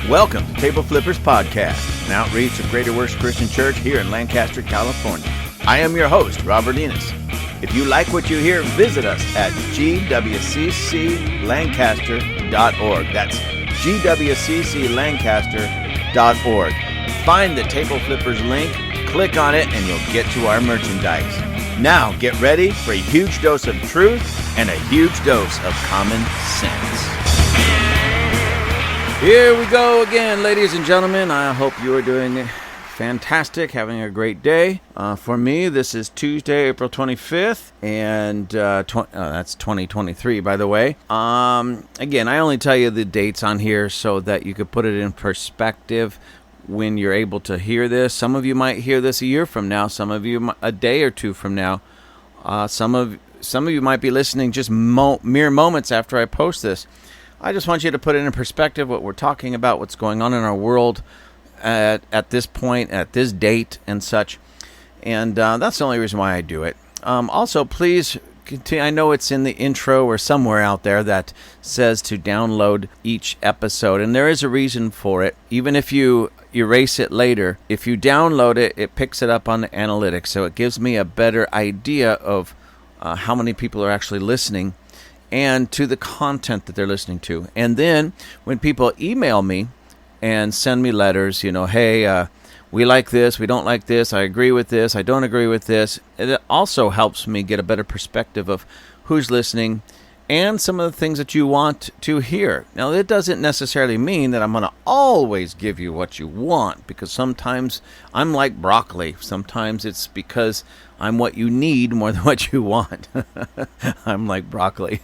Welcome to Table Flippers Podcast, an outreach of Greater Works Christian Church here in Lancaster, California. I am your host, Robert Enos. If you like what you hear, visit us at gwcclancaster.org. That's gwcclancaster.org. Find the Table Flippers link, click on it, and you'll get to our merchandise. Now, get ready for a huge dose of truth and a huge dose of common sense. Here we go again, ladies and gentlemen. I hope you are doing fantastic, having a great day. For me, this is Tuesday, April 25th, and that's 2023, by the way. Again, I only tell you the dates on here so that you could put it in perspective when you're able to hear this. Some of you might hear this a year from now, some of you a day or two from now. Some of you might be listening just mere moments after I post this. I just want you to put it in perspective what we're talking about, what's going on in our world at this point, at this date and such. And that's the only reason why I do it. Also, please continue. I know it's in the intro or somewhere out there that says to download each episode, and there is a reason for it. Even if you erase it later, if you download it, it picks it up on the analytics, so it gives me a better idea of how many people are actually listening and to the content that they're listening to. And then when people email me and send me letters, hey, we like this, we don't like this, I agree with this, I don't agree with this, it also helps me get a better perspective of who's listening and some of the things that you want to hear. Now, it doesn't necessarily mean that I'm going to always give you what you want, because sometimes I'm like broccoli. Sometimes it's because I'm what you need more than what you want. I'm like broccoli.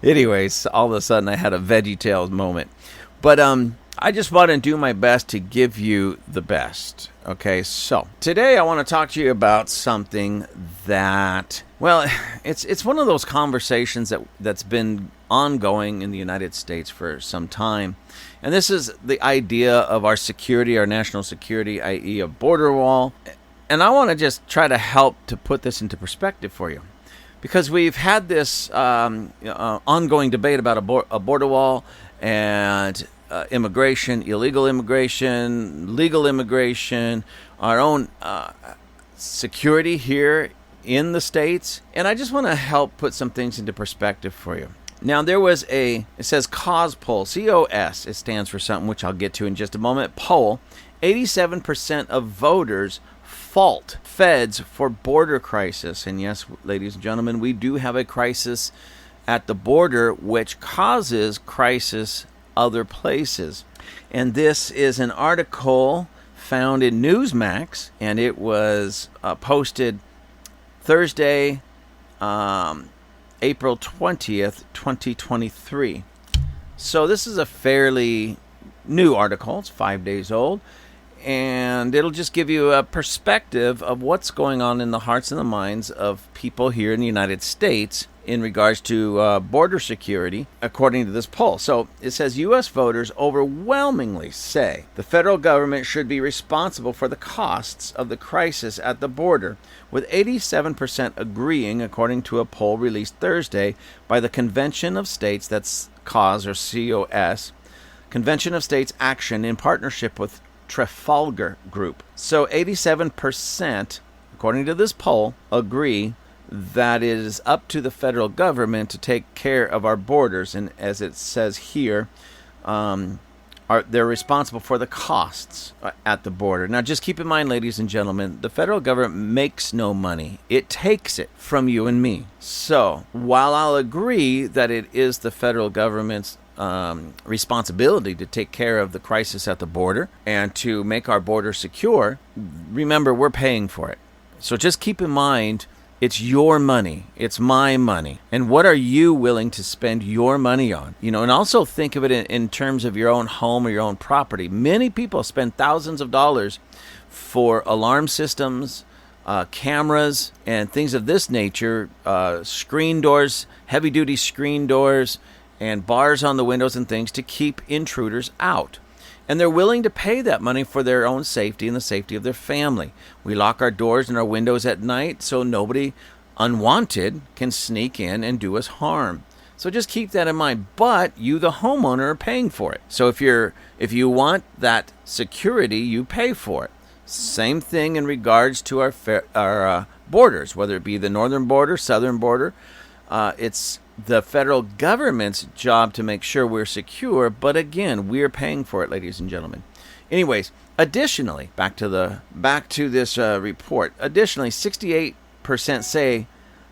Anyways, all of a sudden I had a VeggieTales moment. But I just want to do my best to give you the best. Okay, so today I want to talk to you about something that, well, it's one of those conversations that's been ongoing in the United States for some time. And this is the idea of our security, our national security, i.e. a border wall. And I want to just try to help to put this into perspective for you, because we've had this ongoing debate about a border wall and immigration, illegal immigration, legal immigration, our own security here in the States. And I just want to help put some things into perspective for you. Now, there was it says COS poll, C-O-S, it stands for something which I'll get to in just a moment, poll. 87% of voters fault feds for border crisis. And yes, ladies and gentlemen, we do have a crisis at the border which causes crisis other places. And this is an article found in Newsmax, and it was posted Thursday, April 20th, 2023. So this is a fairly new article. It's 5 days old, and it'll just give you a perspective of what's going on in the hearts and the minds of people here in the United States in regards to border security, according to this poll. So it says U.S. voters overwhelmingly say the federal government should be responsible for the costs of the crisis at the border, with 87% agreeing, according to a poll released Thursday by the Convention of States, that's COS or C-O-S, Convention of States Action in partnership with Trafalgar Group. So 87%, according to this poll, agree that it is up to the federal government to take care of our borders, and as it says here, they're responsible for the costs at the border. Now, just keep in mind, ladies and gentlemen, the federal government makes no money. It takes it from you and me. So, while I'll agree that it is the federal government's responsibility to take care of the crisis at the border and to make our border secure, remember, we're paying for it. So just keep in mind, it's your money. It's my money. And what are you willing to spend your money on? And also think of it in terms of your own home or your own property. Many people spend thousands of dollars for alarm systems, cameras, and things of this nature, screen doors, heavy-duty screen doors, and bars on the windows and things to keep intruders out. And they're willing to pay that money for their own safety and the safety of their family. We lock our doors and our windows at night so nobody unwanted can sneak in and do us harm. So just keep that in mind. But you, the homeowner, are paying for it. So if you want that security, you pay for it. Same thing in regards to our borders, whether it be the northern border, southern border. It's the federal government's job to make sure we're secure, but again, we're paying for it, ladies and gentlemen. Anyways, additionally, back to this report. Additionally, 68% say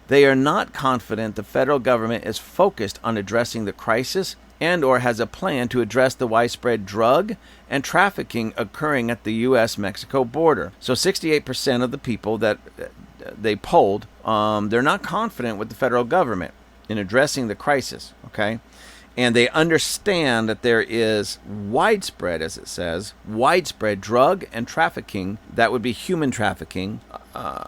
they are not confident the federal government is focused on addressing the crisis and or has a plan to address the widespread drug and trafficking occurring at the U.S.-Mexico border. So 68% of the people that they polled, they're not confident with the federal government in addressing the crisis, okay? And they understand that there is widespread, as it says, widespread drug and trafficking, that would be human trafficking,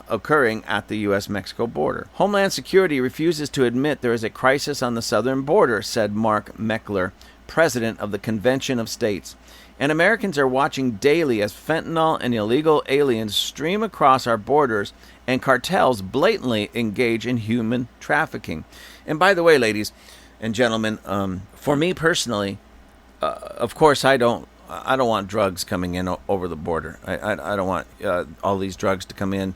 occurring at the U.S.-Mexico border. Homeland Security refuses to admit there is a crisis on the southern border, said Mark Meckler, president of the Convention of States. And Americans are watching daily as fentanyl and illegal aliens stream across our borders and cartels blatantly engage in human trafficking. And by the way, ladies and gentlemen, for me personally, of course, I don't want drugs coming in over the border. I don't want all these drugs to come in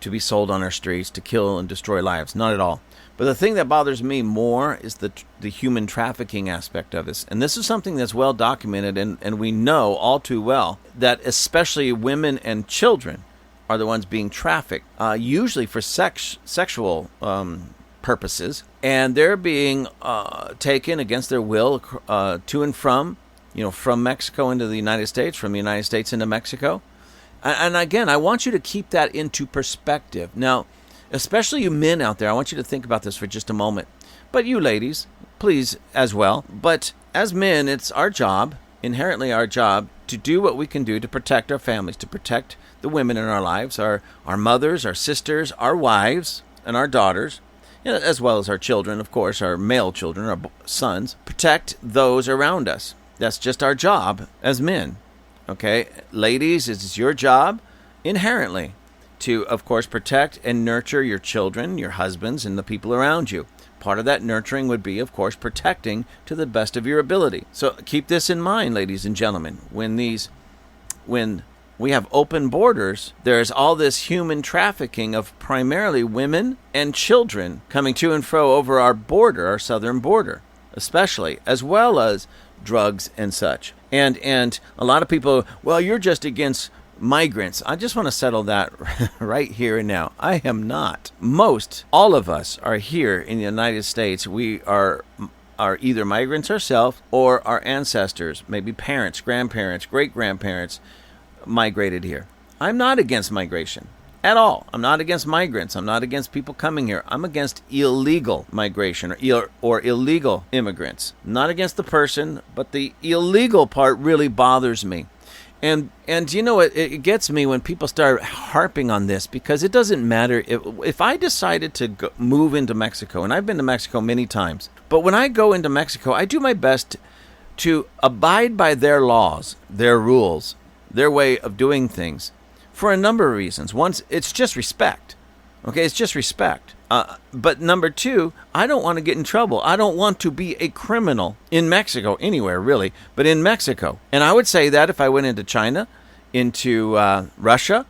to be sold on our streets to kill and destroy lives. Not at all. But the thing that bothers me more is the human trafficking aspect of this. And this is something that's well documented, and we know all too well that especially women and children are the ones being trafficked, usually for sexual purposes, and they're being taken against their will to and from, from Mexico into the United States, from the United States into Mexico. And again, I want you to keep that into perspective. Now, especially you men out there, I want you to think about this for just a moment. But you ladies, please as well. But as men, it's our job, inherently our job, to do what we can do to protect our families, to protect the women in our lives, our mothers, our sisters, our wives, and our daughters, as well as our children, of course, our male children, our sons. Protect those around us. That's just our job as men. Okay? Ladies, it's your job inherently to, of course, protect and nurture your children, your husbands, and the people around you. Part of that nurturing would be, of course, protecting to the best of your ability. So keep this in mind, ladies and gentlemen. When we have open borders, there's all this human trafficking of primarily women and children coming to and fro over our border, our southern border, especially, as well as drugs and such. And a lot of people, well, you're just against migrants. I just want to settle that right here and now. I am not. All of us are here in the United States. We are either migrants ourselves or our ancestors, maybe parents, grandparents, great-grandparents, migrated here. I'm not against migration at all. I'm not against migrants. I'm not against people coming here. I'm against illegal migration or illegal immigrants. Not against the person, but the illegal part really bothers me. And it gets me when people start harping on this, because it doesn't matter if I decided to move into Mexico, and I've been to Mexico many times, but when I go into Mexico, I do my best to abide by their laws, their rules, their way of doing things, for a number of reasons. One, it's just respect. Okay, it's just respect. But number two, I don't want to get in trouble. I don't want to be a criminal in Mexico, anywhere really, but in Mexico. And I would say that if I went into China, into Russia,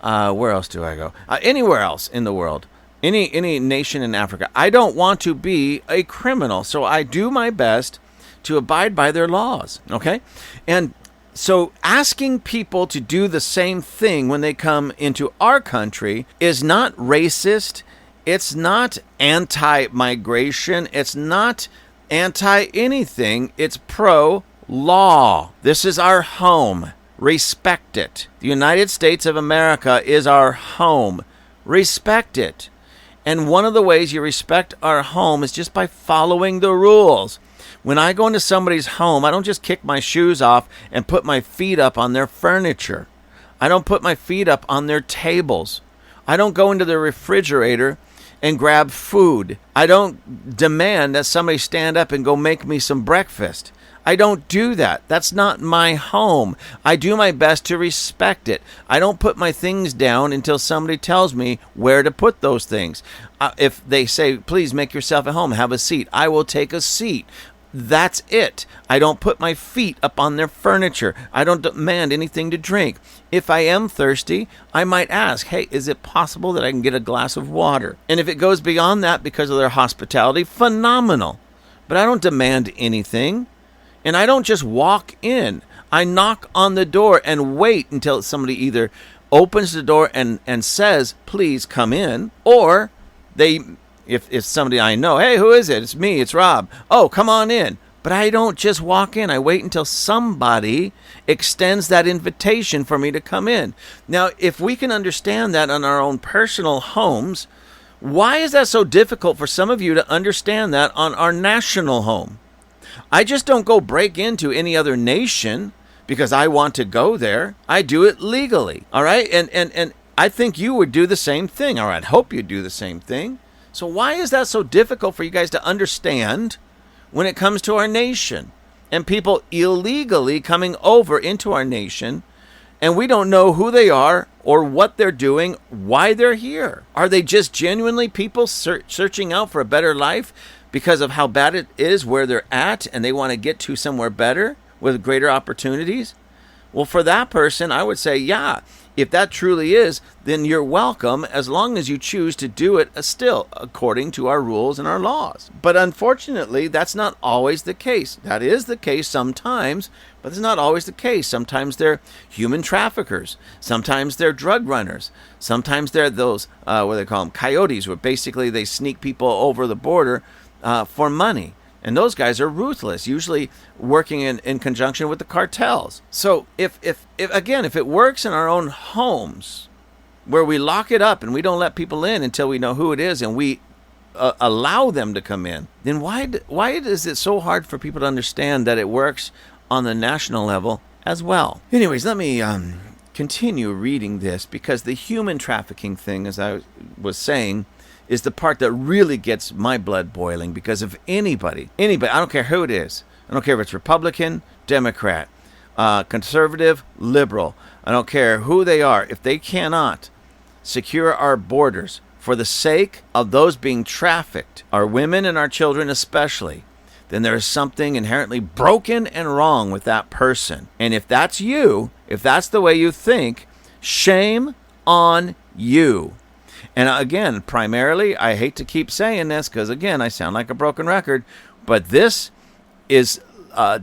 where else do I go? Anywhere else in the world, any nation in Africa, I don't want to be a criminal. So I do my best to abide by their laws. Okay, and so asking people to do the same thing when they come into our country is not racist. It's not anti-migration. It's not anti-anything. It's pro-law. This is our home. Respect it. The United States of America is our home. Respect it. And one of the ways you respect our home is just by following the rules. When I go into somebody's home, I don't just kick my shoes off and put my feet up on their furniture. I don't put my feet up on their tables. I don't go into the refrigerator and grab food. I don't demand that somebody stand up and go make me some breakfast. I don't do that. That's not my home. I do my best to respect it. I don't put my things down until somebody tells me where to put those things. If they say, please make yourself at home, have a seat, I will take a seat. That's it. I don't put my feet up on their furniture. I don't demand anything to drink. If I am thirsty, I might ask, hey, is it possible that I can get a glass of water? And if it goes beyond that because of their hospitality, phenomenal. But I don't demand anything. And I don't just walk in. I knock on the door and wait until somebody either opens the door and says, please come in, or if somebody I know, hey, who is it? It's me, it's Rob. Oh, come on in. But I don't just walk in. I wait until somebody extends that invitation for me to come in. Now, if we can understand that on our own personal homes, why is that so difficult for some of you to understand that on our national home? I just don't go break into any other nation because I want to go there. I do it legally, all right? And I think you would do the same thing, or I'd hope you'd do the same thing. So why is that so difficult for you guys to understand when it comes to our nation and people illegally coming over into our nation, and we don't know who they are or what they're doing, why they're here? Are they just genuinely people searching out for a better life because of how bad it is where they're at and they want to get to somewhere better with greater opportunities? Well, for that person, I would say, yeah, if that truly is, then you're welcome as long as you choose to do it still according to our rules and our laws. But unfortunately, that's not always the case. That is the case sometimes, but it's not always the case. Sometimes they're human traffickers. Sometimes they're drug runners. Sometimes they're those, what do they call them, coyotes, where basically they sneak people over the border for money. And those guys are ruthless, usually working in conjunction with the cartels. So if it works in our own homes, where we lock it up and we don't let people in until we know who it is and we allow them to come in, then why is it so hard for people to understand that it works on the national level as well? Anyways, let me continue reading this, because the human trafficking thing, as I was saying, is the part that really gets my blood boiling. Because if anybody, I don't care who it is, I don't care if it's Republican, Democrat, conservative, liberal, I don't care who they are, if they cannot secure our borders for the sake of those being trafficked, our women and our children especially, then there is something inherently broken and wrong with that person. And if that's you, if that's the way you think, shame on you. And again, primarily, I hate to keep saying this because, again, I sound like a broken record, but this is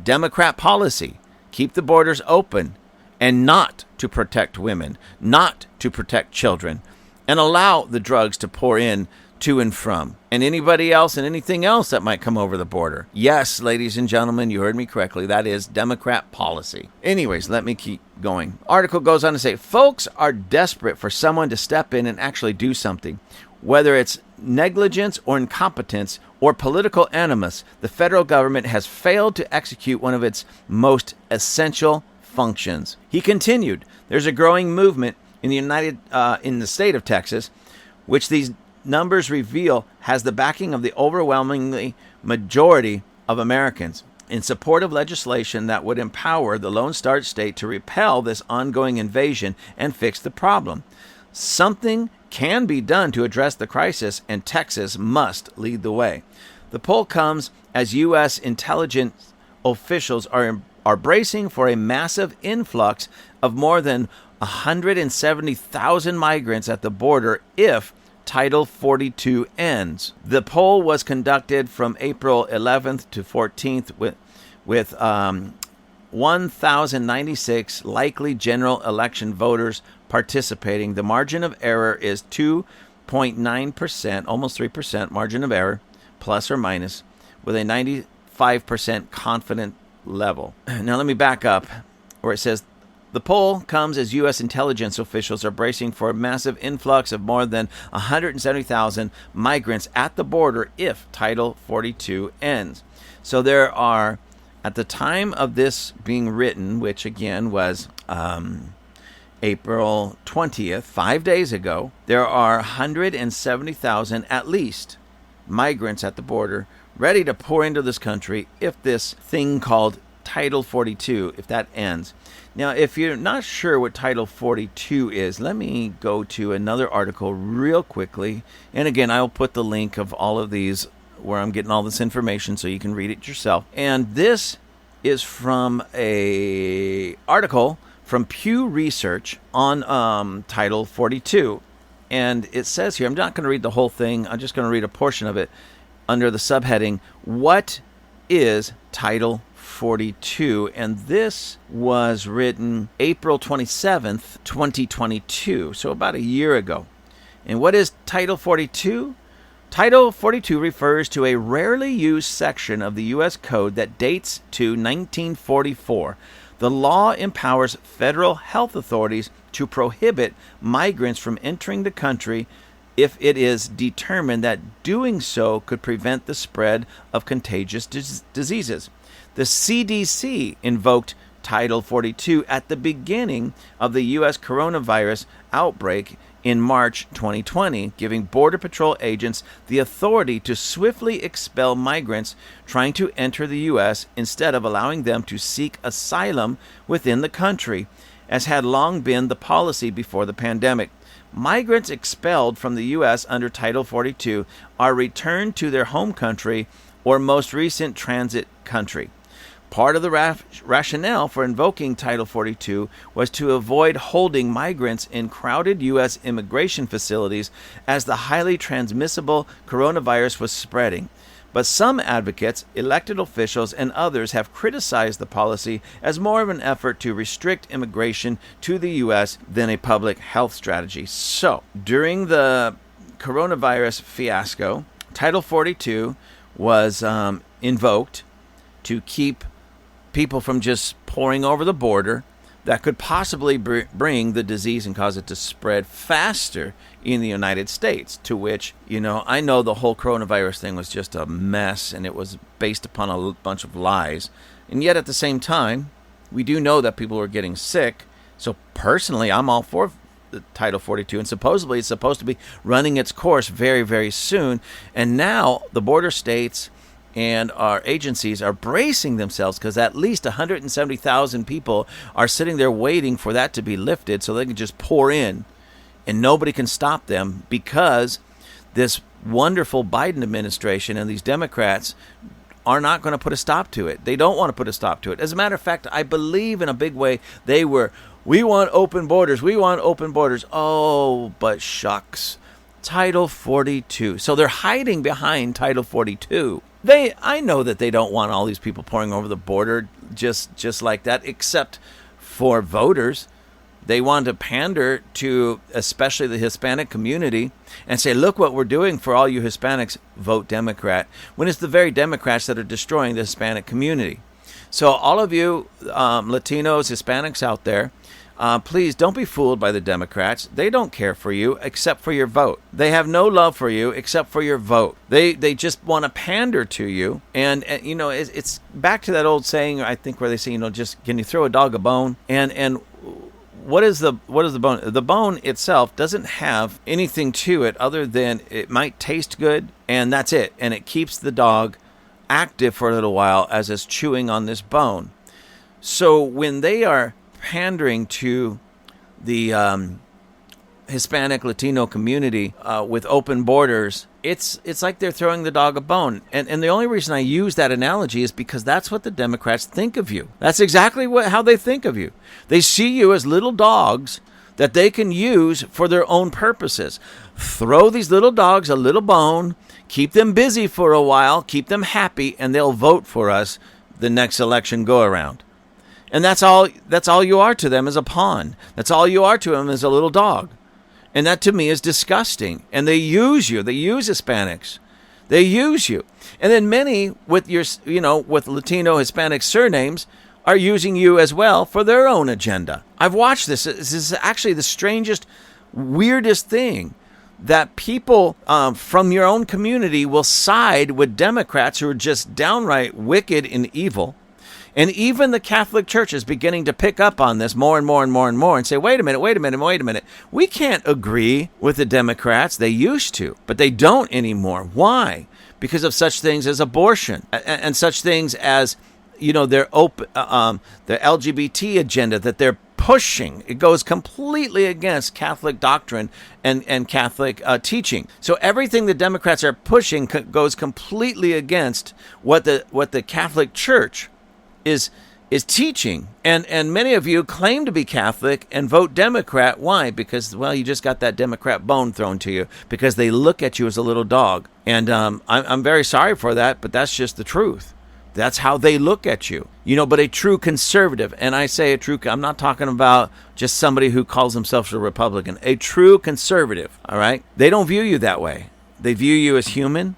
Democrat policy. Keep the borders open, and not to protect women, not to protect children, and allow the drugs to pour in to and from, and anybody else and anything else that might come over the border. Yes, ladies and gentlemen, you heard me correctly. That is Democrat policy. Anyways, let me keep going. Article goes on to say, folks are desperate for someone to step in and actually do something. Whether it's negligence or incompetence or political animus, the federal government has failed to execute one of its most essential functions. He continued, there's a growing movement in the state of Texas, which these numbers reveal has the backing of the overwhelmingly majority of Americans, in support of legislation that would empower the Lone Star State to repel this ongoing invasion and fix the problem. Something can be done to address the crisis, and Texas must lead the way. The poll comes as U.S. intelligence officials are bracing for a massive influx of more than 170,000 migrants at the border if Title 42 ends. The poll was conducted from April 11th to 14th with 1,096 likely general election voters participating. The margin of error is 2.9%, almost 3% margin of error, plus or minus, with a 95% confident level. Now let me back up where it says, the poll comes as U.S. intelligence officials are bracing for a massive influx of more than 170,000 migrants at the border if Title 42 ends. So there are, at the time of this being written, which again was April 20th, 5 days ago, there are 170,000 at least migrants at the border ready to pour into this country if this thing called Title 42, if that ends. Now, if you're not sure what Title 42 is, let me go to another article real quickly. And again, I'll put the link of all of these where I'm getting all this information so you can read it yourself. And this is from a article from Pew Research on Title 42. And it says here, I'm not going to read the whole thing, I'm just going to read a portion of it under the subheading, What is Title 42? And this was written April 27th, 2022, so about a year ago. And what is Title 42? Title 42 refers to a rarely used section of the U.S. Code that dates to 1944. The law empowers federal health authorities to prohibit migrants from entering the country if it is determined that doing so could prevent the spread of contagious diseases. The CDC invoked Title 42 at the beginning of the U.S. coronavirus outbreak in March 2020, giving Border Patrol agents the authority to swiftly expel migrants trying to enter the U.S. instead of allowing them to seek asylum within the country, as had long been the policy before the pandemic. Migrants expelled from the U.S. under Title 42 are returned to their home country or most recent transit country. Part of the rationale for invoking Title 42 was to avoid holding migrants in crowded U.S. immigration facilities as the highly transmissible coronavirus was spreading. But some advocates, elected officials, and others have criticized the policy as more of an effort to restrict immigration to the U.S. than a public health strategy. So, during the coronavirus fiasco, Title 42 was invoked to keep people from just pouring over the border that could possibly bring the disease and cause it to spread faster in the United States, to which, I know the whole coronavirus thing was just a mess and it was based upon a bunch of lies. And yet at the same time, we do know that people are getting sick. So personally, I'm all for the Title 42, and supposedly it's supposed to be running its course very, very soon. And now the border states and our agencies are bracing themselves because at least 170,000 people are sitting there waiting for that to be lifted so they can just pour in and nobody can stop them, because this wonderful Biden administration and these Democrats are not going to put a stop to it. They don't want to put a stop to it. As a matter of fact, I believe in a big way we want open borders. We want open borders. Oh, but shucks. Title 42. So they're hiding behind Title 42. I know that they don't want all these people pouring over the border just like that, except for voters. They want to pander to especially the Hispanic community and say, look what we're doing for all you Hispanics, vote Democrat, when it's the very Democrats that are destroying the Hispanic community. So all of you Latinos, Hispanics out there, please don't be fooled by the Democrats. They don't care for you except for your vote. They have no love for you except for your vote. They just want to pander to you. And it's back to that old saying, I think, where they say, just can you throw a dog a bone? And what is the bone? The bone itself doesn't have anything to it other than it might taste good, and that's it. And it keeps the dog active for a little while as it's chewing on this bone. So when they are pandering to the Hispanic Latino community with open borders, it's like they're throwing the dog a bone. And the only reason I use that analogy is because that's what the Democrats think of you. That's exactly how they think of you. They see you as little dogs that they can use for their own purposes. Throw these little dogs a little bone, keep them busy for a while, keep them happy, and they'll vote for us the next election go around. And that's all you are to them, is a pawn. That's all you are to them, is a little dog. And that to me is disgusting. And they use you. They use Hispanics. They use you. And then many with with Latino Hispanic surnames are using you as well for their own agenda. I've watched this. This is actually the strangest, weirdest thing, that people from your own community will side with Democrats who are just downright wicked and evil, And even the Catholic Church is beginning to pick up on this more and more and more and more and say, wait a minute. We can't agree with the Democrats. They used to, but they don't anymore. Why? Because of such things as abortion and such things as, their the LGBT agenda that they're pushing. It goes completely against Catholic doctrine and Catholic teaching. So everything the Democrats are pushing goes completely against what the Catholic Church is teaching. And many of you claim to be Catholic and vote Democrat. Why? Because, you just got that Democrat bone thrown to you because they look at you as a little dog. And I'm very sorry for that, but that's just the truth. That's how they look at you. But a true conservative, and I say I'm not talking about just somebody who calls themselves a Republican. A true conservative, all right? They don't view you that way. They view you as human.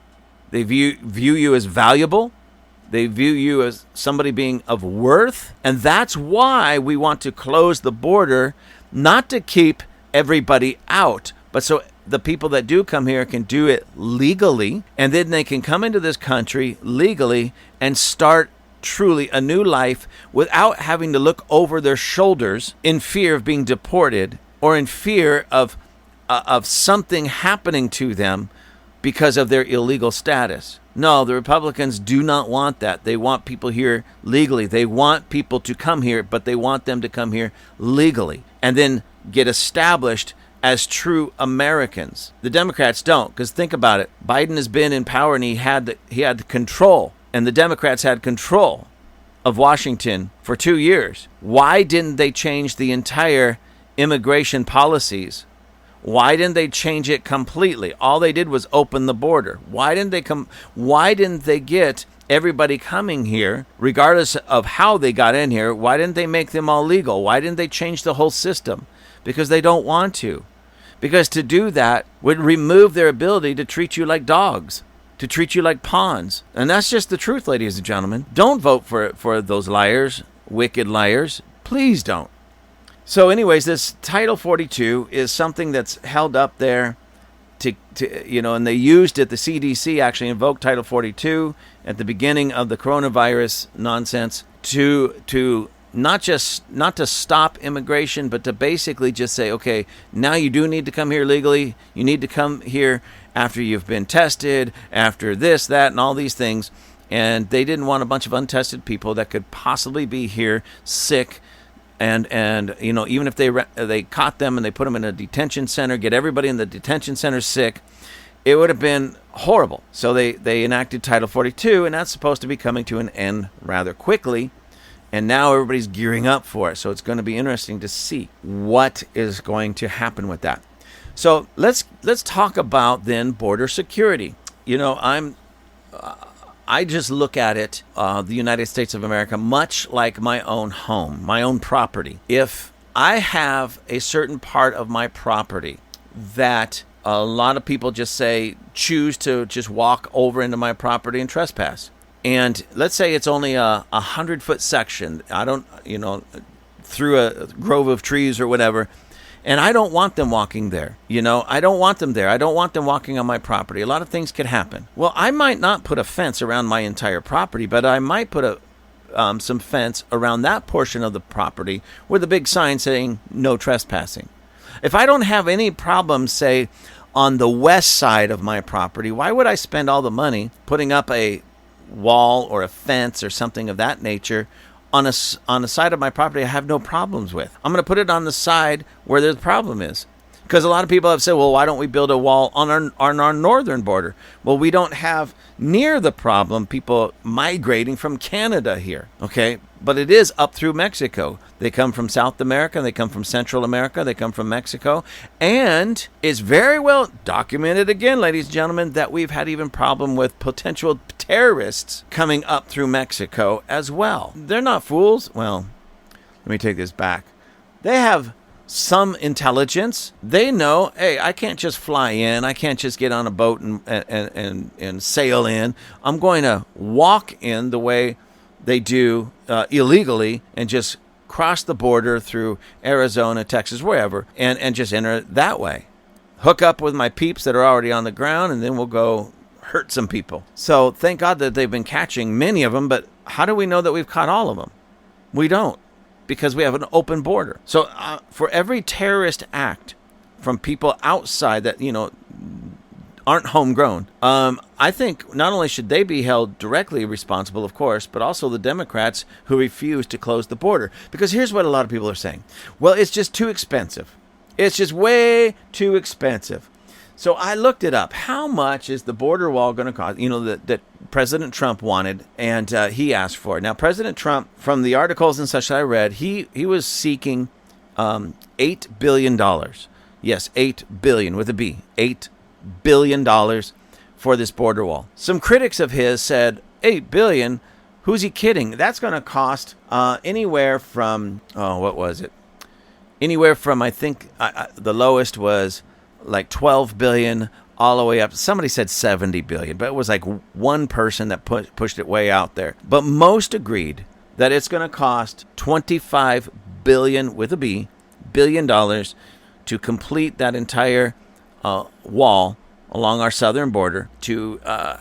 They view you as valuable. They view you as somebody being of worth. And that's why we want to close the border, not to keep everybody out, but so the people that do come here can do it legally, and then they can come into this country legally and start truly a new life without having to look over their shoulders in fear of being deported or in fear of something happening to them because of their illegal status. No, the Republicans do not want that. They want people here legally. They want people to come here, but they want them to come here legally and then get established as true Americans. The Democrats don't, because think about it. Biden has been in power and he had control, and the Democrats had control of Washington for 2 years. Why didn't they change the entire immigration policies? Why didn't they change it completely? All they did was open the border. Why didn't they get everybody coming here, regardless of how they got in here? Why didn't they make them all legal? Why didn't they change the whole system? Because they don't want to. Because to do that would remove their ability to treat you like dogs, to treat you like pawns. And that's just the truth, ladies and gentlemen. Don't vote for those liars, wicked liars. Please don't. So anyways, this Title 42 is something that's held up there to and they used it. The CDC actually invoked Title 42 at the beginning of the coronavirus nonsense to not to stop immigration, but to basically just say, okay, now you do need to come here legally. You need to come here after you've been tested, after this, that, and all these things. And they didn't want a bunch of untested people that could possibly be here sick. And even if they caught them and they put them in a detention center, get everybody in the detention center sick, it would have been horrible. So they enacted Title 42, and that's supposed to be coming to an end rather quickly. And now everybody's gearing up for it. So it's going to be interesting to see what is going to happen with that. So let's talk about then border security. I just look at it, the United States of America, much like my own home, my own property. If I have a certain part of my property that a lot of people choose to just walk over into my property and trespass. And let's say it's only a 100-foot section. Through a grove of trees or whatever. And I don't want them walking there. I don't want them there. I don't want them walking on my property. A lot of things could happen. Well, I might not put a fence around my entire property, but I might put some fence around that portion of the property with a big sign saying no trespassing. If I don't have any problems, say, on the west side of my property, why would I spend all the money putting up a wall or a fence or something of that nature on a side of my property I have no problems with? I'm going to put it on the side where the problem is. Because a lot of people have said, well, why don't we build a wall on our northern border? Well, we don't have near the problem people migrating from Canada here, okay? But it is up through Mexico. They come from South America, they come from Central America, they come from Mexico. And it's very well documented again, ladies and gentlemen, that we've had even problem with potential terrorists coming up through Mexico as well. They're not fools. Well, let me take this back. They have some intelligence. They know, hey, I can't just fly in. I can't just get on a boat and sail in. I'm going to walk in the way they do illegally and just cross the border through Arizona, Texas, wherever, and just enter that way. Hook up with my peeps that are already on the ground, and then we'll go hurt some people. So thank God that they've been catching many of them, but how do we know that we've caught all of them? We don't, because we have an open border. So for every terrorist act from people outside that, aren't homegrown, I think not only should they be held directly responsible, of course, but also the Democrats who refuse to close the border. Because here's what a lot of people are saying. Well, it's just too expensive. It's just way too expensive. So I looked it up. How much is the border wall going to cost? That President Trump wanted, and he asked for it. Now, President Trump, from the articles and such that I read, he was seeking $8 billion. Yes, $8 billion with a B. $8 billion for this border wall. Some critics of his said, $8 billion? Who's he kidding? That's going to cost anywhere from, what was it? Anywhere from, I think, the lowest was like 12 billion all the way up. Somebody said 70 billion, but it was like one person that pushed it way out there. But most agreed that it's going to cost 25 billion with a B, $billion to complete that entire wall along our southern border to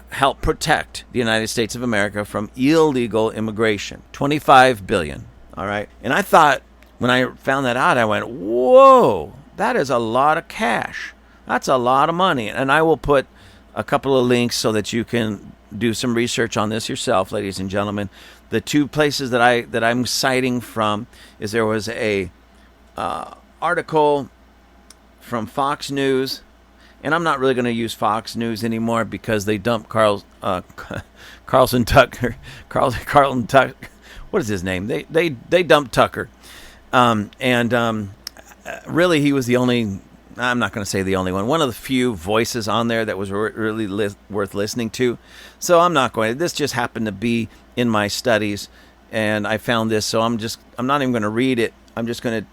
help protect the United States of America from illegal immigration. 25 billion. All right. And I thought, when I found that out, I went, whoa, that is a lot of cash. That's a lot of money. And I will put a couple of links so that you can do some research on this yourself, ladies and gentlemen. The two places that I'm citing from is there was a article from Fox News, and I'm not really going to use Fox News anymore because they dumped Carlton Tucker. What is his name? They dumped Tucker, really he was the only. I'm not going to say the only one of the few voices on there that was really worth listening to. So I'm not going to. This just happened to be in my studies, and I found this. So I'm not even going to read it. I'm just going to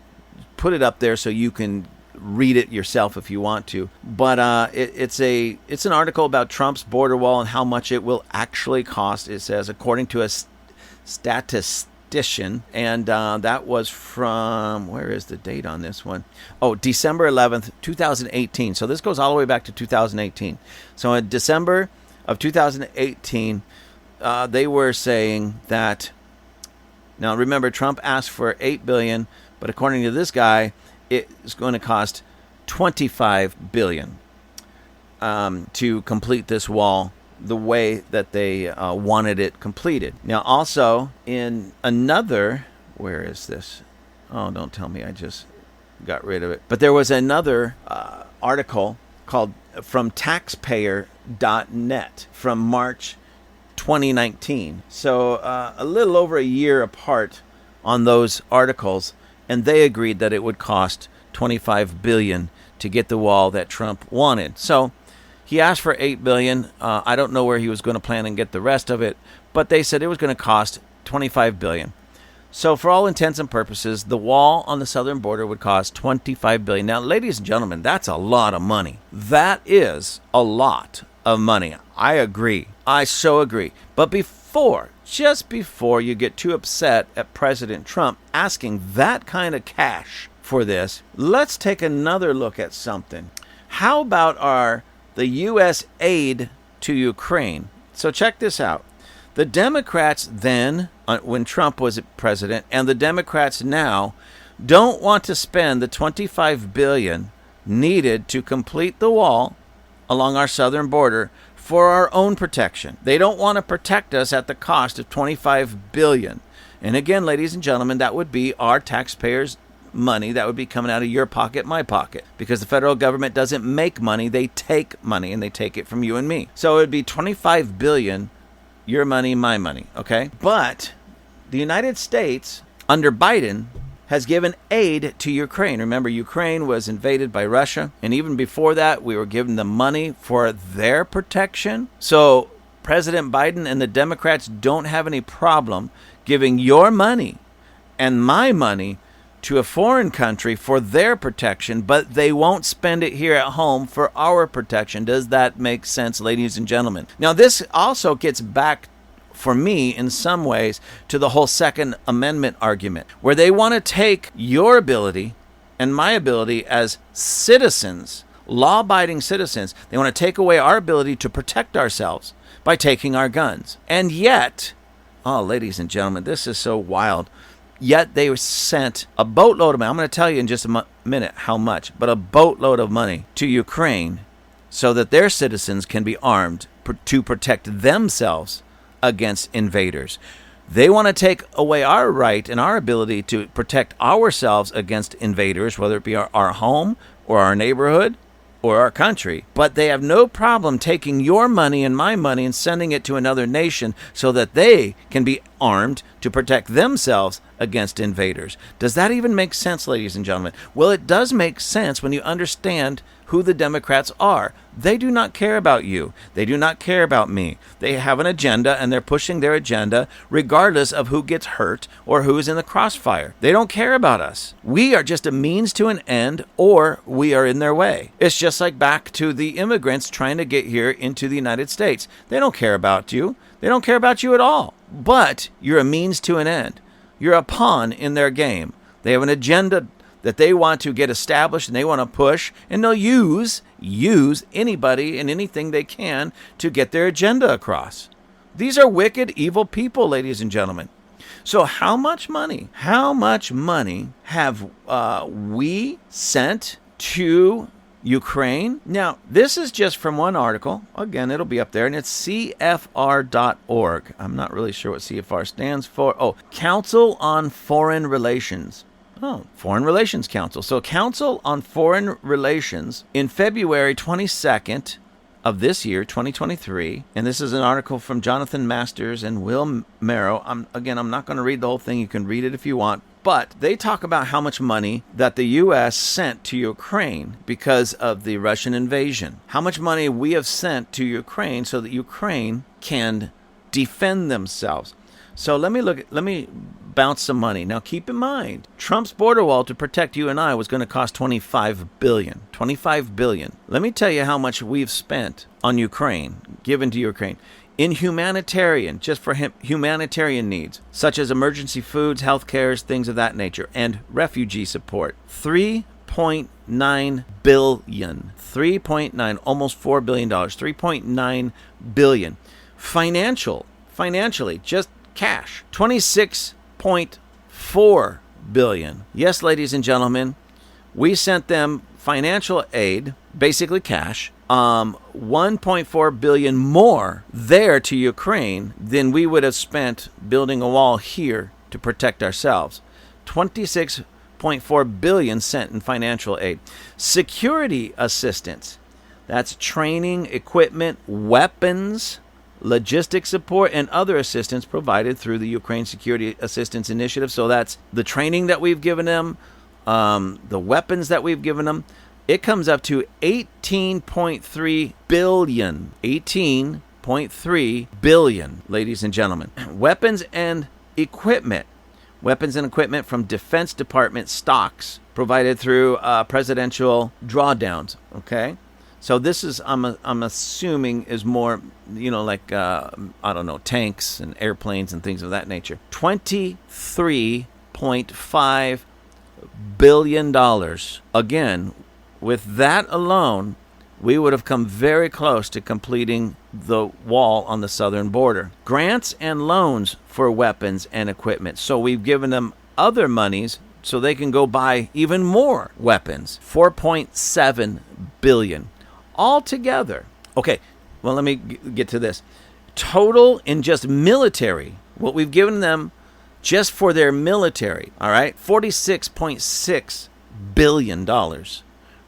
put it up there so you can read it yourself if you want to. But it's an article about Trump's border wall and how much it will actually cost. It says, according to a statistician, and that was from, where is the date on this one? Oh, December 11th, 2018. So this goes all the way back to 2018. So in December of 2018, they were saying that, now remember, Trump asked for $8 billion, but according to this guy, it's going to cost $25 billion to complete this wall the way that they wanted it completed. Now, also in another, where is this? Oh, don't tell me I just got rid of it. But there was another article called from taxpayer.net from March 2019. So a little over a year apart on those articles, and they agreed that it would cost $25 billion to get the wall that Trump wanted. So he asked for $8 billion. I don't know where he was going to plan and get the rest of it, but they said it was going to cost $25 billion. So for all intents and purposes, the wall on the southern border would cost $25 billion. Now, ladies and gentlemen, that's a lot of money. That is a lot of money. I agree. I so agree. But just before you get too upset at President Trump asking that kind of cash for this, let's take another look at something. How about the U.S. aid to Ukraine? So check this out. The Democrats then, when Trump was president, and the Democrats now don't want to spend the $25 billion needed to complete the wall along our southern border for our own protection. They don't want to protect us at the cost of $25 billion. And again, ladies and gentlemen, that would be our taxpayers' money. That would be coming out of your pocket, my pocket, because the federal government doesn't make money. They take money, and they take it from you and me. So it would be $25 billion, your money, my money, okay? But the United States, under Biden, has given aid to Ukraine. Remember, Ukraine was invaded by Russia, and even before that, we were giving them money for their protection. So President Biden and the Democrats don't have any problem giving your money and my money to a foreign country for their protection, but they won't spend it here at home for our protection. Does that make sense, ladies and gentlemen? Now, this also gets back, for me, in some ways, to the whole Second Amendment argument, where they want to take your ability and my ability as citizens law-abiding citizens. They want to take away our ability to protect ourselves by taking our guns. And yet, oh, ladies and gentlemen, this is so wild. Yet they sent a boatload of money. I'm going to tell you in just a minute how much, but a boatload of money to Ukraine so that their citizens can be armed to protect themselves against invaders. They want to take away our right and our ability to protect ourselves against invaders, whether it be our home or our neighborhood or our country. But they have no problem taking your money and my money and sending it to another nation so that they can be armed to protect themselves against invaders. Does that even make sense, ladies and gentlemen? Well, it does make sense when you understand who the Democrats are. They do not care about you. They do not care about me. They have an agenda, and they're pushing their agenda regardless of who gets hurt or who's in the crossfire. They don't care about us. We are just a means to an end, or we are in their way. It's just like back to the immigrants trying to get here into the United States. They don't care about you. They don't care about you at all. But you're a means to an end. You're a pawn in their game. They have an agenda that they want to get established, and they want to push, and they'll use anybody and anything they can to get their agenda across. These are wicked, evil people, ladies and gentlemen. So how much money have we sent to Ukraine? Now, this is just from one article. Again, it'll be up there, and it's CFR.org. I'm not really sure what CFR stands for. Oh, Council on Foreign Relations. Oh, Foreign Relations Council. So Council on Foreign Relations in February 22nd of this year, 2023, and this is an article from Jonathan Masters and Will Merrow. I'm not going to read the whole thing. You can read it if you want. But they talk about how much money that the U.S. sent to Ukraine because of the Russian invasion. How much money we have sent to Ukraine so that Ukraine can defend themselves. So let me bounce some money. Now keep in mind, Trump's border wall to protect you and I was going to cost $25 billion. $25 billion. Let me tell you how much we've spent on Ukraine, given to Ukraine. In humanitarian, just for humanitarian needs, such as emergency foods, health cares, things of that nature, and refugee support. $3.9 billion. 3.9, almost $4 billion. $3.9 billion. Financially, just cash. $26.4 billion. Yes, ladies and gentlemen, we sent them financial aid, basically cash, $1.4 billion more there to Ukraine than we would have spent building a wall here to protect ourselves. $26.4 billion sent in financial aid. Security assistance. That's training, equipment, weapons, logistics support, and other assistance provided through the Ukraine Security Assistance Initiative. So that's the training that we've given them, the weapons that we've given them. It comes up to $18.3 billion. $18.3 billion, ladies and gentlemen. Weapons and equipment from Defense Department stocks provided through presidential drawdowns. Okay. So this is, I'm assuming, is more, like, tanks and airplanes and things of that nature. $23.5 billion. Again, with that alone, we would have come very close to completing the wall on the southern border. Grants and loans for weapons and equipment. So we've given them other monies so they can go buy even more weapons. $4.7 billion. Altogether. Okay, well, let me get to this. Total in just military, what we've given them just for their military, all right, $46.6 billion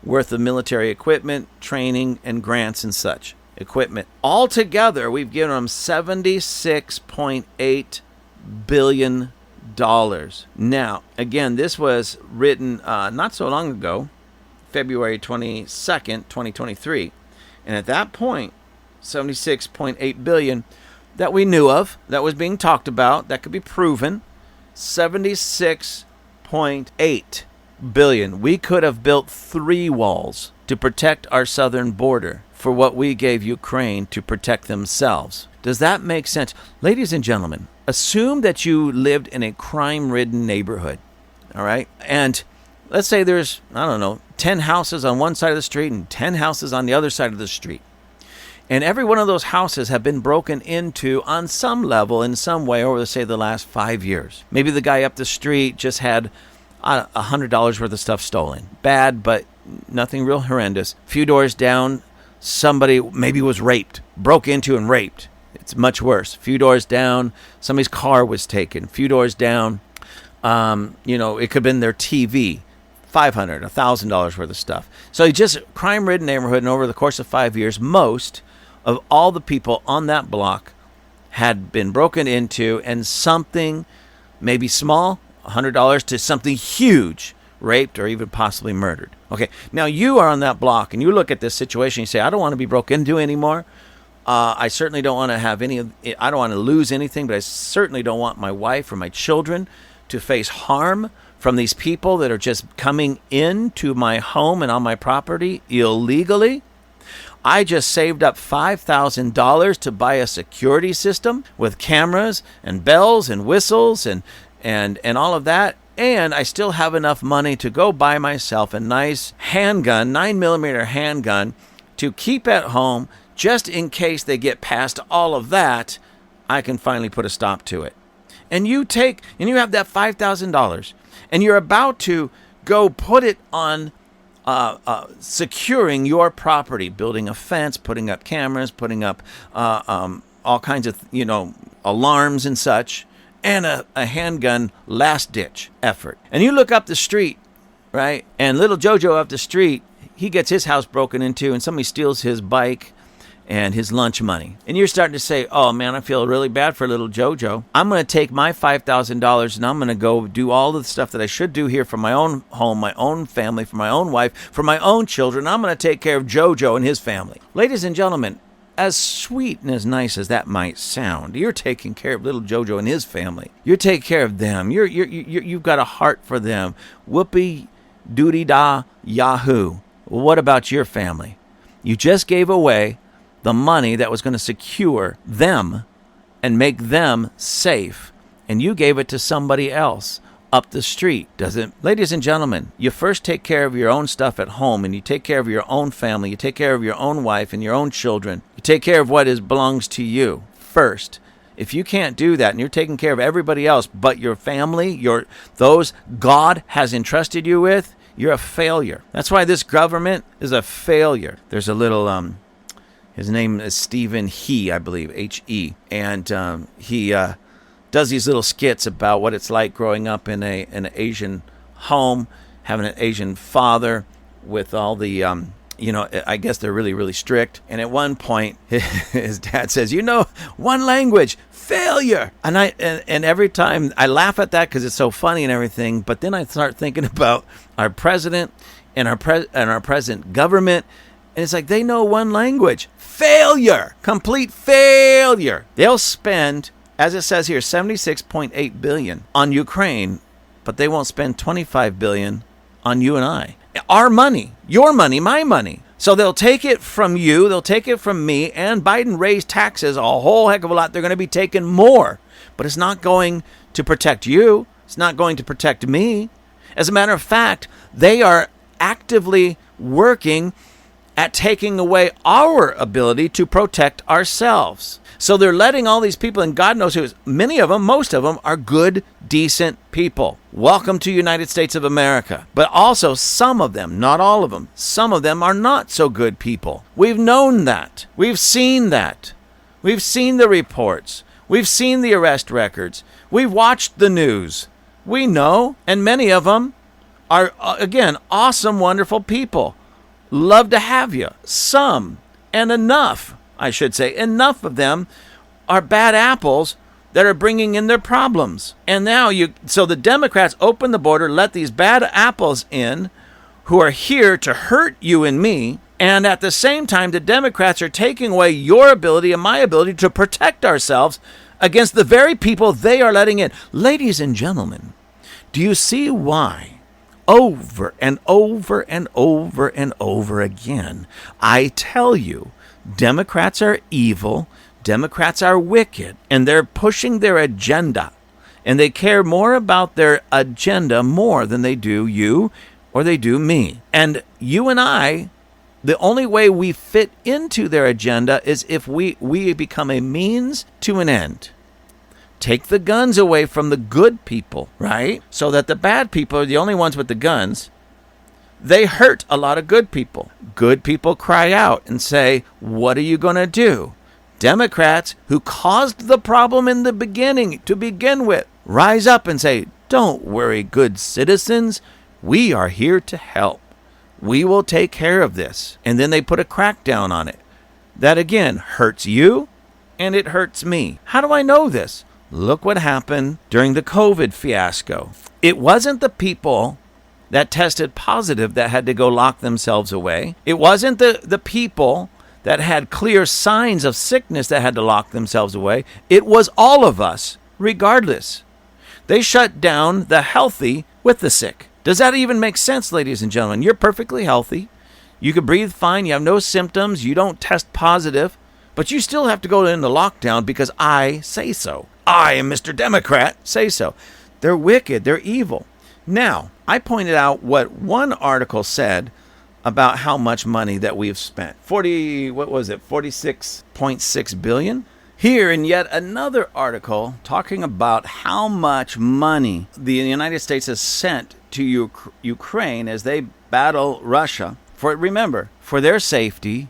worth of military equipment, training, and grants and such equipment. Altogether, we've given them $76.8 billion. Now, again, this was written not so long ago, February 22nd, 2023. And at that point, $76.8 billion that we knew of, that was being talked about, that could be proven, $76.8 billion. We could have built 3 walls to protect our southern border for what we gave Ukraine to protect themselves. Does that make sense? Ladies and gentlemen, assume that you lived in a crime-ridden neighborhood, all right? And let's say there's, I don't know, 10 houses on one side of the street and 10 houses on the other side of the street. And every one of those houses have been broken into on some level, in some way, over, say, the last 5 years. Maybe the guy up the street just had $100 worth of stuff stolen. Bad, but nothing real horrendous. A few doors down, somebody maybe was raped, broke into and raped. It's much worse. A few doors down, somebody's car was taken. A few doors down, it could have been their TV. $500, $1,000 worth of stuff. So just crime-ridden neighborhood, and over the course of 5 years, most of all the people on that block had been broken into, and something maybe small, $100, to something huge, raped or even possibly murdered. Okay, now you are on that block and you look at this situation, you say, I don't want to be broken into anymore. I certainly don't want to have I don't want to lose anything, but I certainly don't want my wife or my children to face harm from these people that are just coming into my home and on my property illegally. I just saved up $5,000 to buy a security system with cameras and bells and whistles and all of that. And I still have enough money to go buy myself a nice handgun, 9mm handgun, to keep at home just in case they get past all of that. I can finally put a stop to it. And you have that $5,000 and you're about to go put it on securing your property, building a fence, putting up cameras, putting up all kinds of, alarms and such, and a handgun last-ditch effort. And you look up the street, right? And little Jojo up the street, he gets his house broken into, and somebody steals his bike and his lunch money. And you're starting to say, oh man, I feel really bad for little Jojo. I'm going to take my $5,000 and I'm going to go do all the stuff that I should do here for my own home, my own family, for my own wife, for my own children. I'm going to take care of Jojo and his family. Ladies and gentlemen, as sweet and as nice as that might sound, you're taking care of little Jojo and his family. You're taking care of them. You've got a heart for them. Whoopee doody da yahoo. Well, what about your family? You just gave away the money that was going to secure them and make them safe, and you gave it to somebody else up the street. Ladies and gentlemen, you first take care of your own stuff at home, and you take care of your own family, you take care of your own wife and your own children. You take care of what belongs to you first. If you can't do that and you're taking care of everybody else but your family, those God has entrusted you with, you're a failure. That's why this government is a failure. There's a little his name is Stephen He, I believe, H-E. And he does these little skits about what it's like growing up in an Asian home, having an Asian father with all the, I guess they're really, really strict. And at one point, his dad says, one language, failure. And every time I laugh at that because it's so funny and everything. But then I start thinking about our president and our present government. And it's like they know one language. Failure. Complete failure. They'll spend, as it says here, $76.8 billion on Ukraine, but they won't spend $25 billion on you and I. Our money, your money, my money. So they'll take it from you, they'll take it from me, and Biden raised taxes a whole heck of a lot. They're going to be taking more, but it's not going to protect you. It's not going to protect me. As a matter of fact, they are actively working at taking away our ability to protect ourselves. So they're letting all these people, and God knows who, many of them, most of them, are good, decent people. Welcome to United States of America. But also some of them, not all of them, some of them are not so good people. We've known that. We've seen that. We've seen the reports. We've seen the arrest records. We've watched the news. We know, and many of them are, again, awesome, wonderful people. Love to have you. Some, and enough, I should say, enough of them are bad apples that are bringing in their problems. And now so the Democrats open the border, let these bad apples in who are here to hurt you and me. And at the same time, the Democrats are taking away your ability and my ability to protect ourselves against the very people they are letting in. Ladies and gentlemen, do you see why? Over and over and over and over again, I tell you, Democrats are evil, Democrats are wicked, and they're pushing their agenda. And they care more about their agenda more than they do you or they do me. And you and I, the only way we fit into their agenda is if we become a means to an end. Take the guns away from the good people, right? So that the bad people are the only ones with the guns. They hurt a lot of good people. Good people cry out and say, what are you going to do? Democrats, who caused the problem in the beginning to begin with, rise up and say, don't worry, good citizens. We are here to help. We will take care of this. And then they put a crackdown on it. That again hurts you and it hurts me. How do I know this? Look what happened during the COVID fiasco. It wasn't the people that tested positive that had to go lock themselves away. It wasn't the people that had clear signs of sickness that had to lock themselves away. It was all of us, regardless. They shut down the healthy with the sick. Does that even make sense, ladies and gentlemen? You're perfectly healthy. You can breathe fine. You have no symptoms. You don't test positive. But you still have to go into lockdown because I say so. I am Mr. Democrat, say so. They're wicked. They're evil. Now, I pointed out what one article said about how much money that we've spent. 46.6 billion? Here in yet another article talking about how much money the United States has sent to Ukraine as they battle Russia. Remember, for their safety,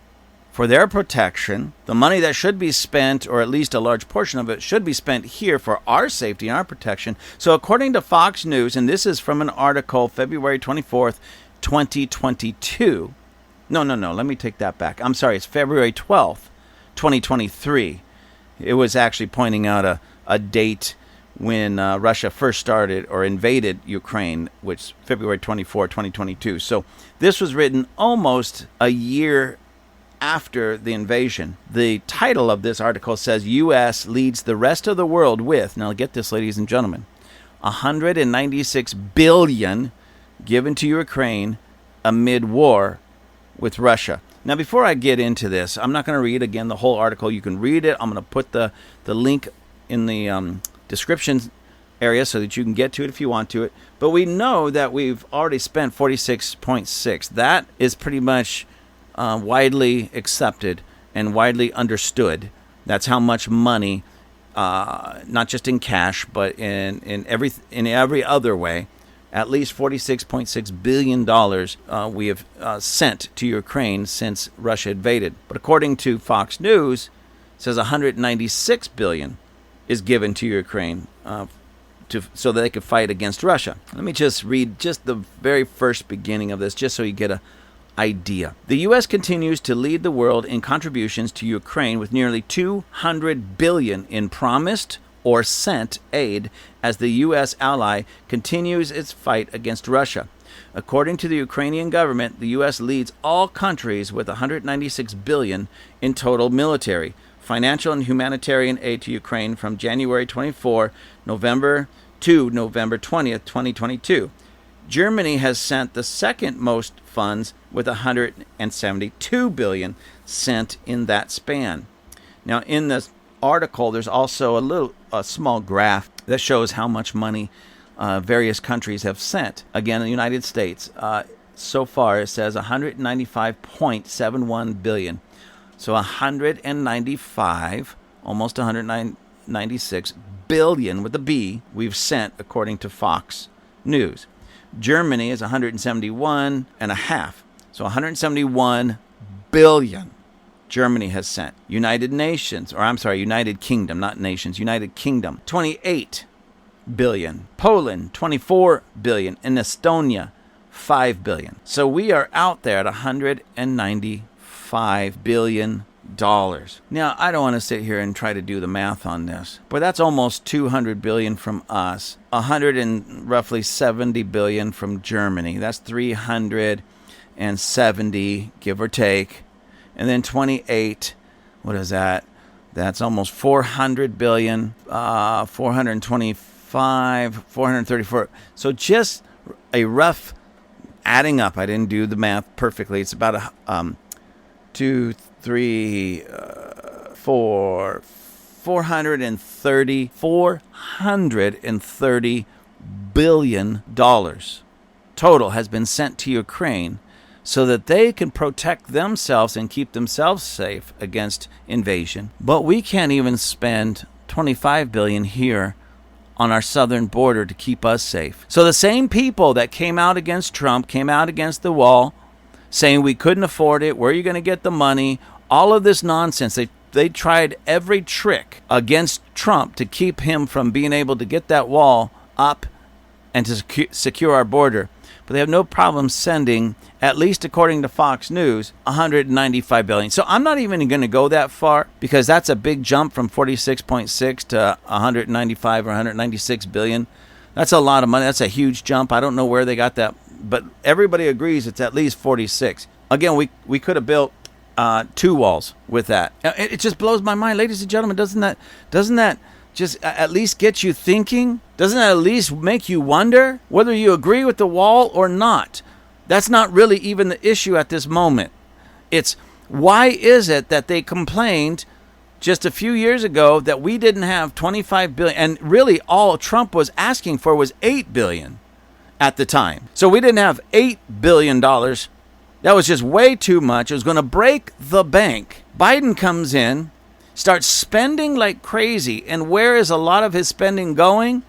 for their protection, the money that should be spent, or at least a large portion of it, should be spent here for our safety and our protection. So according to Fox News, and this is from an article February 24th, 2022. No, let me take that back. I'm sorry, it's February 12th, 2023. It was actually pointing out a date when Russia first started or invaded Ukraine, which February 24, 2022. So this was written almost a year after the invasion. The title of this article says, U.S. leads the rest of the world with, now get this, ladies and gentlemen, $196 billion given to Ukraine amid war with Russia. Now, before I get into this, I'm not going to read again the whole article. You can read it. I'm going to put the link in the description area so that you can get to it if you want to it. But we know that we've already spent 46.6. That is pretty much widely accepted and widely understood. That's how much money, not just in cash, but in every other way, at least $46.6 billion we have sent to Ukraine since Russia invaded. But according to Fox News, it says $196 billion is given to Ukraine so that they could fight against Russia. Let me just read just the very first beginning of this, just so you get an idea. The U.S. continues to lead the world in contributions to Ukraine with nearly $200 billion in promised or sent aid as the U.S. ally continues its fight against Russia. According to the Ukrainian government, the U.S. leads all countries with $196 billion in total military, financial, and humanitarian aid to Ukraine from January 24 to November 20th, 2022. Germany has sent the second most funds with $172 billion sent in that span. Now, in this article, there's also a small graph that shows how much money various countries have sent. Again, the United States, so far it says $195.71 billion. So 195, almost 196 billion with a B, we've sent according to Fox News. Germany is 171 and a half. So 171 billion Germany has sent. United Kingdom, not nations. United Kingdom, 28 billion. Poland, 24 billion. And Estonia, 5 billion. So we are out there at $195 billion. Now, I don't want to sit here and try to do the math on this, but that's almost 200 billion from us, roughly 70 billion from Germany. That's 370, give or take. And then 28, what is that? That's almost 400 billion, 425, 434. So just a rough adding up. I didn't do the math perfectly. It's about 430 billion dollars total has been sent to Ukraine so that they can protect themselves and keep themselves safe against invasion. But we can't even spend $25 billion here on our southern border to keep us safe. So the same people that came out against Trump, came out against the wall, saying we couldn't afford it, where are you going to get the money, all of this nonsense. They tried every trick against Trump to keep him from being able to get that wall up and to secure our border. But they have no problem sending, at least according to Fox News, $195 billion. So I'm not even going to go that far, because that's a big jump from 46.6 to 195 or 196 billion. That's a lot of money. That's a huge jump. I don't know where they got that, but everybody agrees it's at least 46. Again, we could have built 2 walls with that. It just blows my mind, ladies and gentlemen. Doesn't that just at least get you thinking? Doesn't that at least make you wonder whether you agree with the wall or not? That's not really even the issue at this moment. It's why is it that they complained just a few years ago that we didn't have 25 billion, and really all Trump was asking for was 8 billion at the time. So we didn't have $8 billion. That was just way too much. It was going to break the bank. Biden comes in, starts spending like crazy. And where is a lot of his spending going?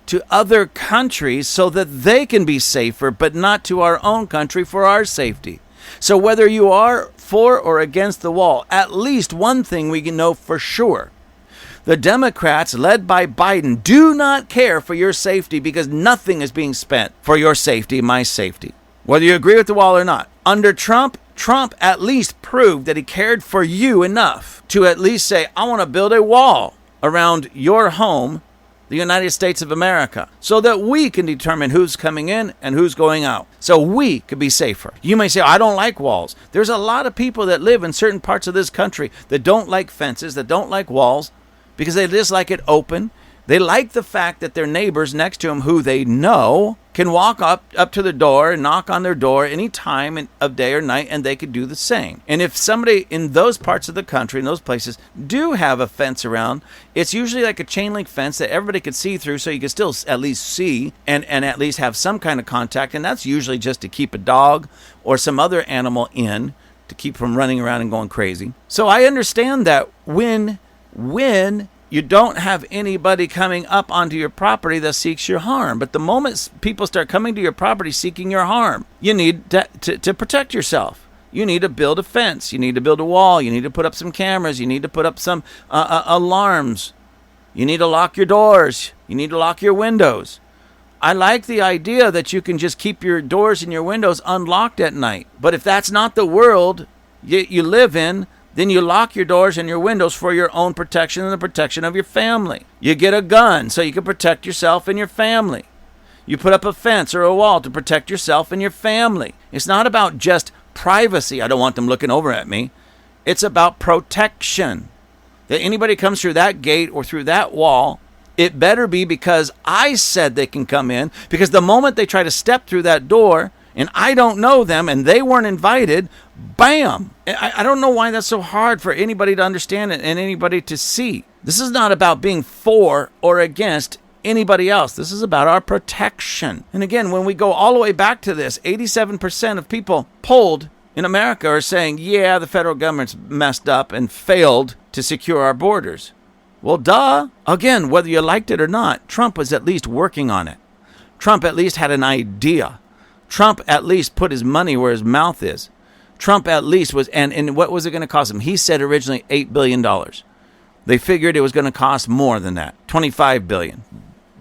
To other countries so that they can be safer, but not to our own country for our safety. So whether you are for or against the wall, at least one thing we can know for sure. The Democrats, led by Biden, do not care for your safety, because nothing is being spent for your safety, my safety. Whether you agree with the wall or not. Under Trump at least proved that he cared for you enough to at least say, I want to build a wall around your home, the United States of America, so that we can determine who's coming in and who's going out, so we could be safer. You may say, I don't like walls. There's a lot of people that live in certain parts of this country that don't like fences, that don't like walls, because they just like it open. They like the fact that their neighbors next to them, who they know, can walk up to the door and knock on their door any time of day or night, and they could do the same. And if somebody in those parts of the country, in those places, do have a fence around, it's usually like a chain link fence that everybody could see through, so you can still at least see and at least have some kind of contact. And that's usually just to keep a dog or some other animal in, to keep from running around and going crazy. So I understand that when you don't have anybody coming up onto your property that seeks your harm. But the moment people start coming to your property seeking your harm, you need to protect yourself. You need to build a fence. You need to build a wall. You need to put up some cameras. You need to put up some alarms. You need to lock your doors. You need to lock your windows. I like the idea that you can just keep your doors and your windows unlocked at night. But if that's not the world you live in, then you lock your doors and your windows for your own protection and the protection of your family. You get a gun so you can protect yourself and your family. You put up a fence or a wall to protect yourself and your family. It's not about just privacy. I don't want them looking over at me. It's about protection. That anybody comes through that gate or through that wall, it better be because I said they can come in. Because the moment they try to step through that door, and I don't know them, and they weren't invited, bam! I don't know why that's so hard for anybody to understand and anybody to see. This is not about being for or against anybody else. This is about our protection. And again, when we go all the way back to this, 87% of people polled in America are saying, yeah, the federal government's messed up and failed to secure our borders. Well, duh. Again, whether you liked it or not, Trump was at least working on it. Trump at least had an idea. Trump at least put his money where his mouth is. Trump at least was, and what was it going to cost him? He said originally $8 billion. They figured it was going to cost more than that, $25 billion.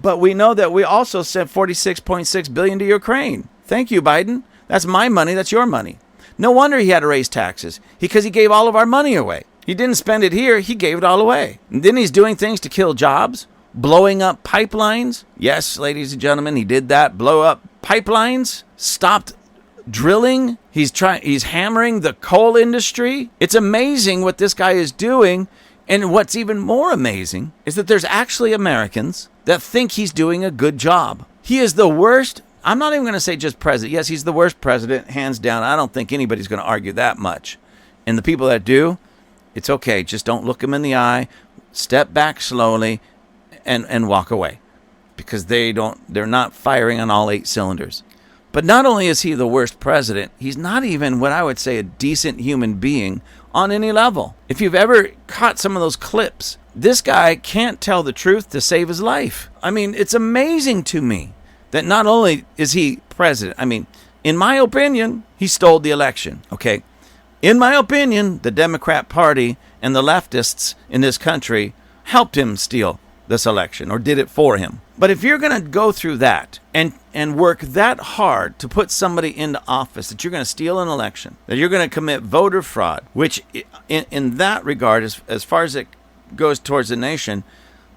But we know that we also sent $46.6 billion to Ukraine. Thank you, Biden. That's my money. That's your money. No wonder he had to raise taxes, because he gave all of our money away. He didn't spend it here. He gave it all away. And then he's doing things to kill jobs, blowing up pipelines. Yes, ladies and gentlemen, he did that. Blow up pipelines, stopped drilling. He's hammering the coal industry. It's amazing what this guy is doing. And what's even more amazing is that there's actually Americans that think he's doing a good job. He is the worst. I'm not even going to say just president. Yes, he's the worst president, hands down. I don't think anybody's going to argue that much. And the people that do, it's okay. Just don't look them in the eye. Step back slowly and walk away, because they're not firing on all 8 cylinders. But not only is he the worst president, he's not even what I would say a decent human being on any level. If you've ever caught some of those clips, this guy can't tell the truth to save his life. I mean, it's amazing to me that not only is he president, I mean, in my opinion, he stole the election, okay? In my opinion, the Democrat Party and the leftists in this country helped him steal this election or did it for him. But if you're going to go through that and work that hard to put somebody into office, that you're going to steal an election, that you're going to commit voter fraud, which in that regard, as far as it goes towards the nation,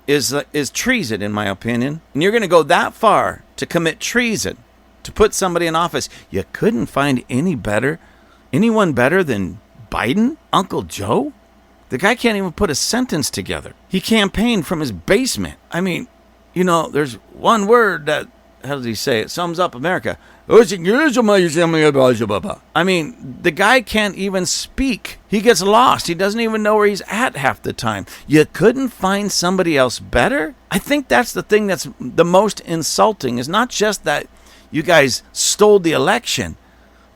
is treason, in my opinion. And you're going to go that far to commit treason, to put somebody in office. You couldn't find anyone better than Biden, Uncle Joe? The guy can't even put a sentence together. He campaigned from his basement. I mean, you know, there's one word that, how does he say it, sums up America. I mean, the guy can't even speak. He gets lost. He doesn't even know where he's at half the time. You couldn't find somebody else better? I think that's the thing that's the most insulting, is not just that you guys stole the election,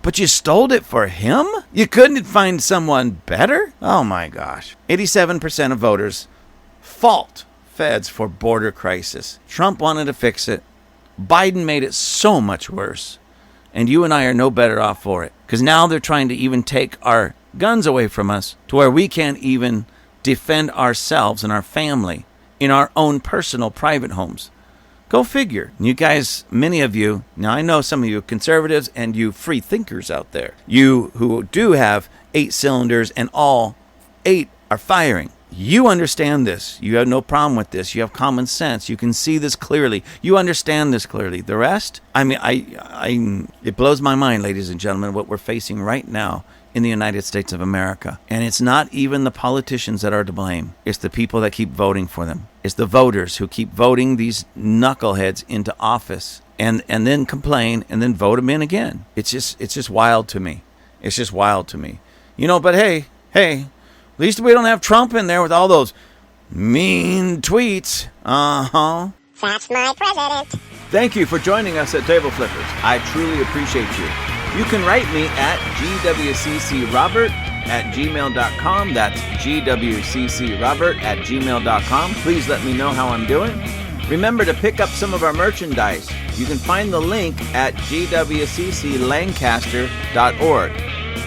but you stole it for him? You couldn't find someone better? Oh my gosh. 87% of voters fault feds for border crisis. Trump wanted to fix it. Biden made it so much worse. And you and I are no better off for it. Because now they're trying to even take our guns away from us to where we can't even defend ourselves and our family in our own personal private homes. Go figure. You guys, many of you, now I know some of you conservatives and you free thinkers out there, you who do have 8 cylinders and all 8 are firing. You understand this. You have no problem with this. You have common sense. You can see this clearly. You understand this clearly. The rest, I mean, it blows my mind, ladies and gentlemen, what we're facing right now in the United States of America. And it's not even the politicians that are to blame. It's the people that keep voting for them. It's the voters who keep voting these knuckleheads into office and then complain and then vote them in again. It's just wild to me. It's just wild to me. You know, but hey, at least we don't have Trump in there with all those mean tweets. That's my president. Thank you for joining us at Table Flippers. I truly appreciate you. You can write me at gwccrobert@gmail.com. That's gwccrobert@gmail.com. Please let me know how I'm doing. Remember to pick up some of our merchandise. You can find the link at gwcclancaster.org.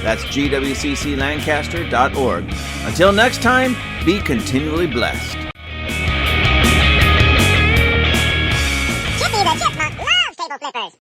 That's gwcclancaster.org. Until next time, be continually blessed.